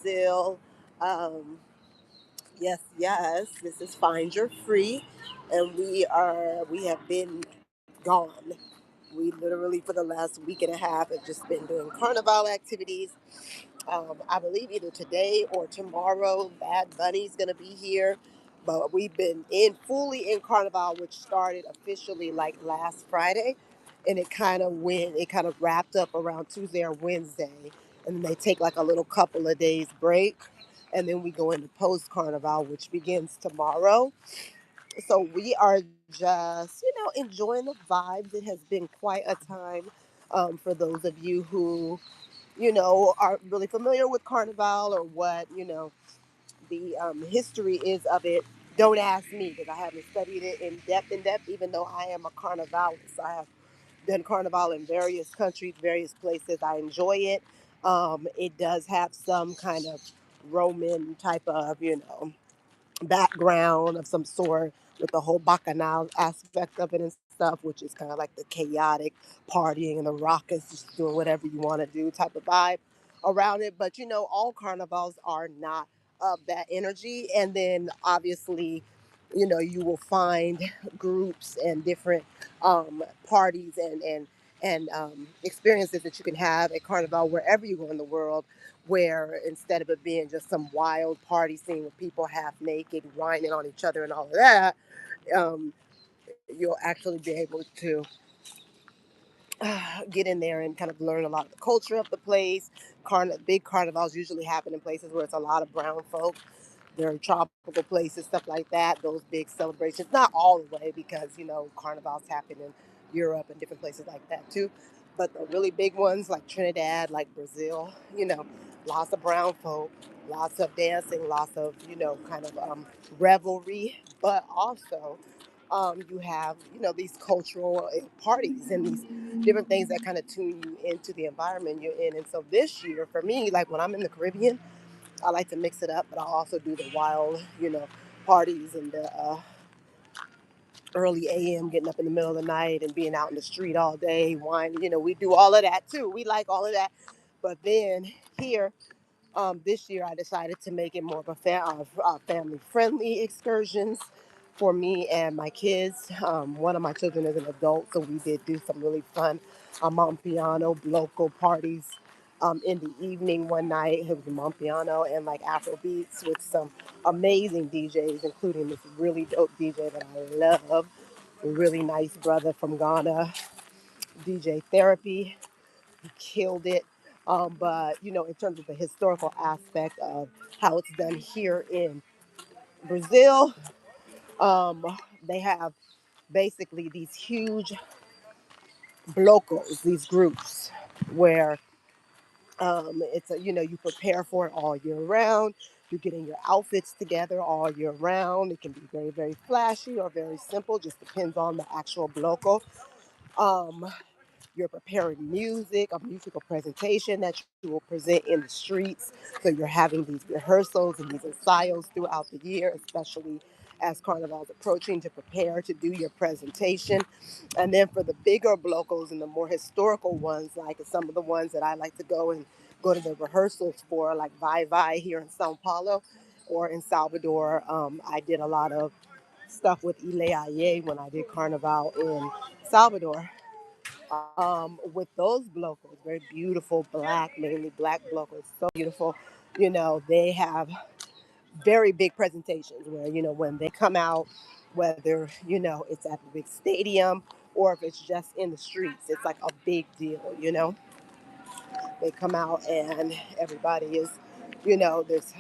Brazil. Um, yes, yes. This is Find Your Free, and we have been gone. We literally for the last week and a half have just been doing carnival activities. I believe either today or tomorrow, Bad Bunny's gonna be here. But we've been in fully in Carnival, which started officially like last Friday, and it kind of wrapped up around Tuesday or Wednesday, and then they take like a little couple of days break, and then we go into post Carnival, which begins tomorrow. So we are just enjoying the vibes. It has been quite a time for those of you who aren't really familiar with Carnival or what, the history is of it. Don't ask me because I haven't studied it in depth, even though I am a carnivalist. I have done Carnival in various countries, various places. I enjoy it. It does have some kind of Roman type of, background of some sort with the whole bacchanal aspect of it and stuff, which is kind of like the chaotic partying and the raucous, just doing whatever you want to do type of vibe around it. But all carnivals are not of that energy. And then obviously, you will find groups and different parties and experiences that you can have at Carnival wherever you go in the world, where instead of it being just some wild party scene with people half naked, whining on each other and all of that, um, you'll actually be able to get in there and kind of learn a lot of the culture of the place. Big carnivals usually happen in places where it's a lot of brown folk. They're in tropical places, stuff like that. Those big celebrations, not all the way, because carnivals happen in Europe and different places like that too. But the really big ones, like Trinidad, like Brazil, lots of brown folk, lots of dancing, lots of kind of revelry, but also you have these cultural parties and these different things that kind of tune you into the environment you're in. And so this year, for me, like when I'm in the Caribbean, I like to mix it up, but I also do the wild, parties and the early AM, getting up in the middle of the night and being out in the street all day, wine. We do all of that too. We like all of that. But then here, this year, I decided to make it more of a family-friendly excursions for me and my kids. One of my children is an adult, so we did do some really fun Piano local parties in the evening one night. It was Piano and like Afro beats with some amazing DJs, including this really dope DJ that I love. A really nice brother from Ghana, DJ Therapy, killed it. But in terms of the historical aspect of how it's done here in Brazil, um, they have basically these huge blocos, these groups where it's you prepare for it all year round. You're getting your outfits together all year round. It can be very, very flashy or very simple, just depends on the actual bloco. Um, You're preparing music, a musical presentation that you will present in the streets. So you're having these rehearsals and these ensayos throughout the year, especially as Carnival's approaching to prepare to do your presentation. And then for the bigger blocos and the more historical ones, like some of the ones that I like to go to the rehearsals for, like Vai Vai here in Sao Paulo or in Salvador. I did a lot of stuff with Ile Aye when I did Carnival in Salvador with those blocos, very beautiful black, mainly black blocos, so beautiful. They have very big presentations where, when they come out, whether, it's at the big stadium or if it's just in the streets, it's like a big deal. They come out and everybody is, there's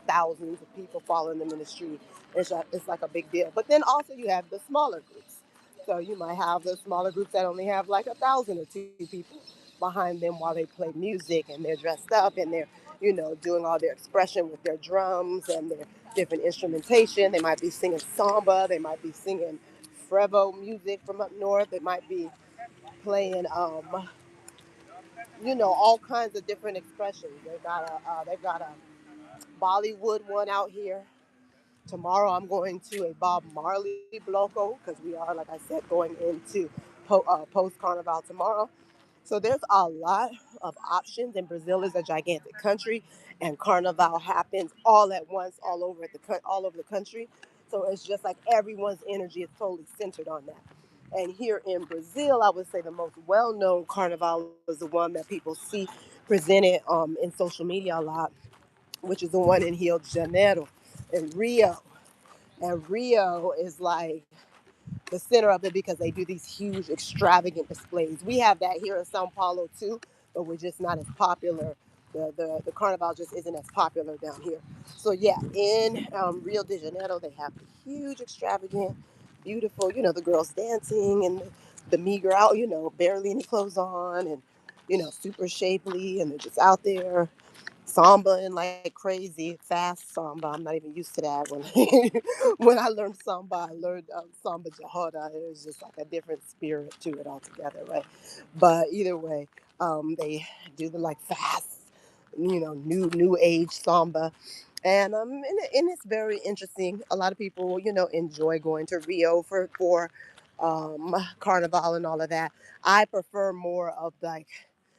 thousands of people following them in the street. It's like a big deal. But then also you have the smaller groups. So you might have the smaller groups that only have like 1,000 or 2 people behind them while they play music and they're dressed up and they're, doing all their expression with their drums and their different instrumentation. They might be singing samba. They might be singing frevo music from up north. They might be playing all kinds of different expressions. They've got a Bollywood one out here. Tomorrow I'm going to a Bob Marley bloco because we are, like I said, going into post Carnival tomorrow. So there's a lot of options, and Brazil is a gigantic country, and Carnival happens all at once, all over the country. So it's just like everyone's energy is totally centered on that. And here in Brazil, I would say the most well-known Carnival is the one that people see presented in social media a lot, which is the one in Rio de Janeiro, in Rio. And Rio is like the center of it because they do these huge, extravagant displays. We have that here in Sao Paulo too, but we're just not as popular. The Carnival just isn't as popular down here. So yeah, in Rio de Janeiro, they have huge, extravagant, beautiful. The girls dancing and the meager out. Barely any clothes on, and super shapely, and they're just out there samba and like crazy fast samba. I'm not even used to that. When when I learned samba, I learned samba jahada. It was just like a different spirit to it altogether, right? But either way, they do the like fast, new age samba, and it's very interesting. A lot of people, enjoy going to Rio Carnival and all of that. I prefer more of like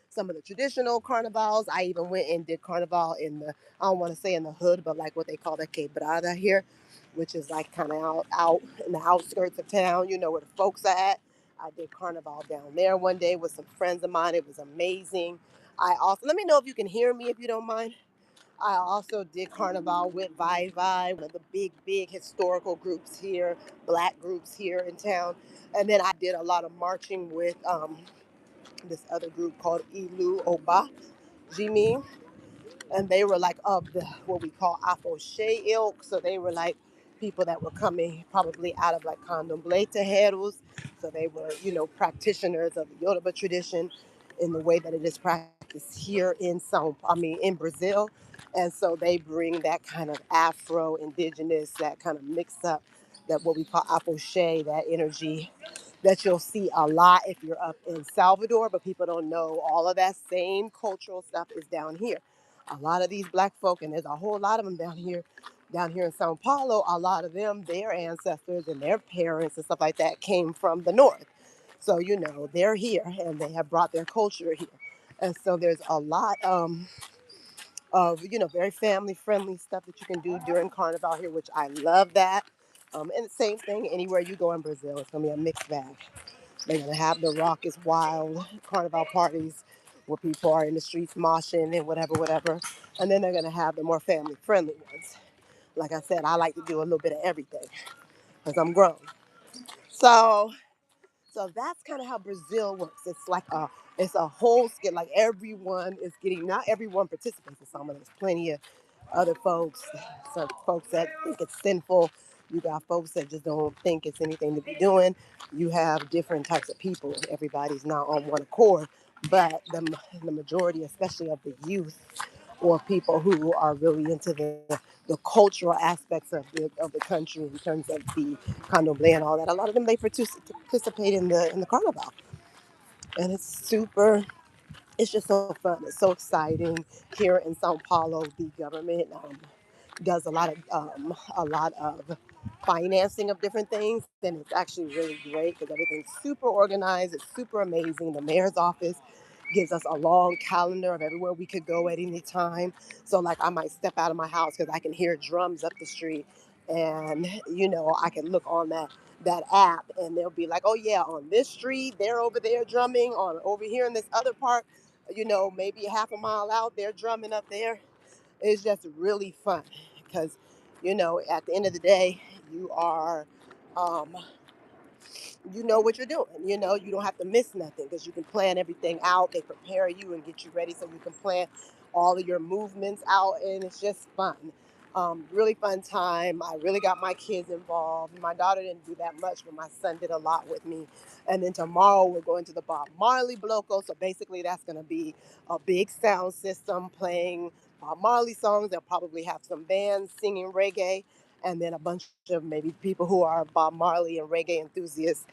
some of the traditional carnivals. I even went and did carnival in the, I don't want to say in the hood, but like what they call the quebrada here, which is like kind of out in the outskirts of town, where the folks are at. I did carnival down there one day with some friends of mine. It was amazing. I also, let me know if you can hear me if you don't mind. I also did carnival with Vai, one of the big historical groups here, black groups here in town. And then I did a lot of marching with this other group called Ilu Oba Jimi, and they were like of the what we call Afoshe ilk. So they were like people that were coming probably out of like Candomblé Tejeros. So they were, practitioners of the Yoruba tradition in the way that it is practiced here in Brazil. And so they bring that kind of Afro indigenous, that kind of mix up, that what we call Afoshe, that energy that you'll see a lot if you're up in Salvador, but people don't know all of that same cultural stuff is down here. A lot of these black folk, and there's a whole lot of them down here in Sao Paulo, a lot of them, their ancestors and their parents and stuff like that came from the north. So, they're here and they have brought their culture here. And so there's a lot of, very family friendly stuff that you can do during Carnival here, which I love that. And the same thing anywhere you go in Brazil, it's going to be a mixed bag. They're gonna have the raucous, wild carnival parties where people are in the streets moshing and whatever. And then they're gonna have the more family friendly ones. Like I said, I like to do a little bit of everything because I'm grown. So so that's kind of how Brazil works. It's a whole skit. Like everyone is getting, not everyone participates in some of this. Plenty of other folks, some folks that think it's sinful. You got folks that just don't think it's anything to be doing. You have different types of people. Everybody's not on one accord, but the majority, especially of the youth or people who are really into the cultural aspects of the country in terms of the candomblé and all that. A lot of them they participate in the carnival, and it's super. It's just so fun. It's so exciting here in Sao Paulo. The government does a lot of financing of different things, and it's actually really great because everything's super organized. It's super amazing. The mayor's office gives us a long calendar of everywhere we could go at any time. So like I might step out of my house because I can hear drums up the street, and I can look on that app, and they'll be like, oh yeah, on this street they're over there drumming, on over here in this other part, maybe half a mile out they're drumming up there. It's just really fun because, at the end of the day, you are, um, you know what you're doing. You don't have to miss nothing because you can plan everything out. They prepare you and get you ready so you can plan all of your movements out, and it's just fun. Really fun time. I really got my kids involved. My daughter didn't do that much, but my son did a lot with me. And then tomorrow we're going to the Bob Marley Bloco. So basically, that's going to be a big sound system playing Bob Marley songs. They'll probably have some bands singing reggae, and then a bunch of maybe people who are Bob Marley and reggae enthusiasts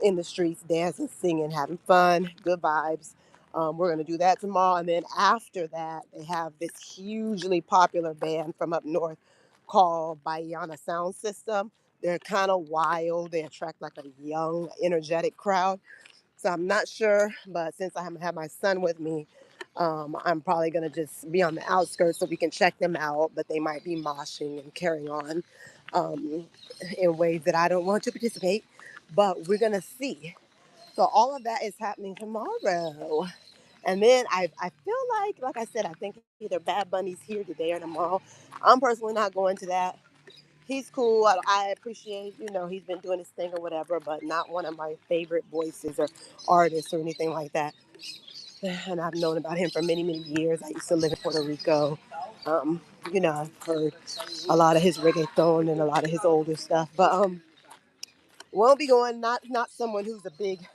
in the streets dancing, singing, having fun, good vibes. We're going to do that tomorrow. And then after that, they have this hugely popular band from up north called Baiana Sound System. They're kind of wild. They attract like a young, energetic crowd. So I'm not sure, but since I have my son with me, I'm probably gonna just be on the outskirts so we can check them out. But they might be moshing and carrying on um, in ways that I don't want to participate. But we're gonna see. So all of that is happening tomorrow. And then I feel like I said, I think either Bad Bunny's here today or tomorrow. I'm personally not going to that. He's cool. I appreciate, he's been doing his thing or whatever, but not one of my favorite voices or artists or anything like that. And I've known about him for many, many years. I used to live in Puerto Rico. Um, I've heard a lot of his reggaeton and a lot of his older stuff, but won't be going. Not someone who's a big.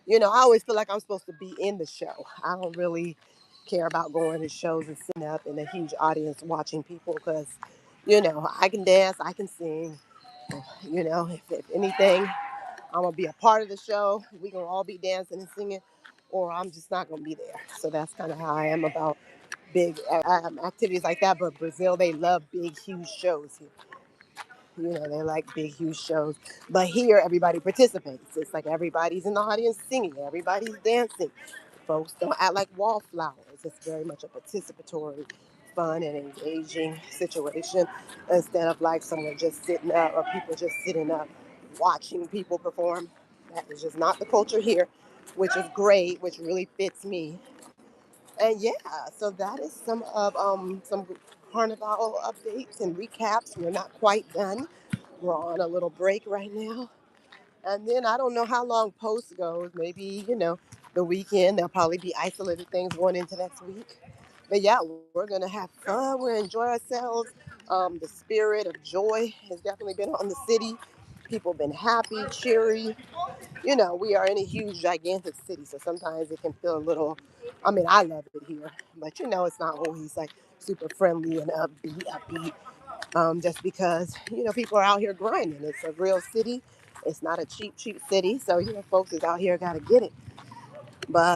I always feel like I'm supposed to be in the show. I don't really care about going to shows and sitting up in a huge audience watching people because, I can dance, I can sing. If anything, I'm gonna be a part of the show. We gonna all be dancing and singing, or I'm just not gonna be there. So that's kind of how I am about big activities like that. But Brazil, they love big, huge shows. They like big, huge shows. But here, everybody participates. It's like everybody's in the audience singing, everybody's dancing. Folks don't act like wallflowers. It's very much a participatory, fun, and engaging situation instead of like someone just sitting up or people just sitting up watching people perform. That is just not the culture here, which is great, which really fits me. And yeah, so that is some Carnival updates and recaps. We're not quite done. We're on a little break right now. And then I don't know how long post goes. Maybe, the weekend. There'll probably be isolated things going into next week. But yeah, we're going to have fun. We're enjoy ourselves. The spirit of joy has definitely been on the city. People have been happy, cheery. We are in a huge, gigantic city. So sometimes it can feel a little, I love it here. But, it's not always like super friendly and upbeat. Just because people are out here grinding. It's a real city. It's not a cheap city. So folks is out here got to get it. But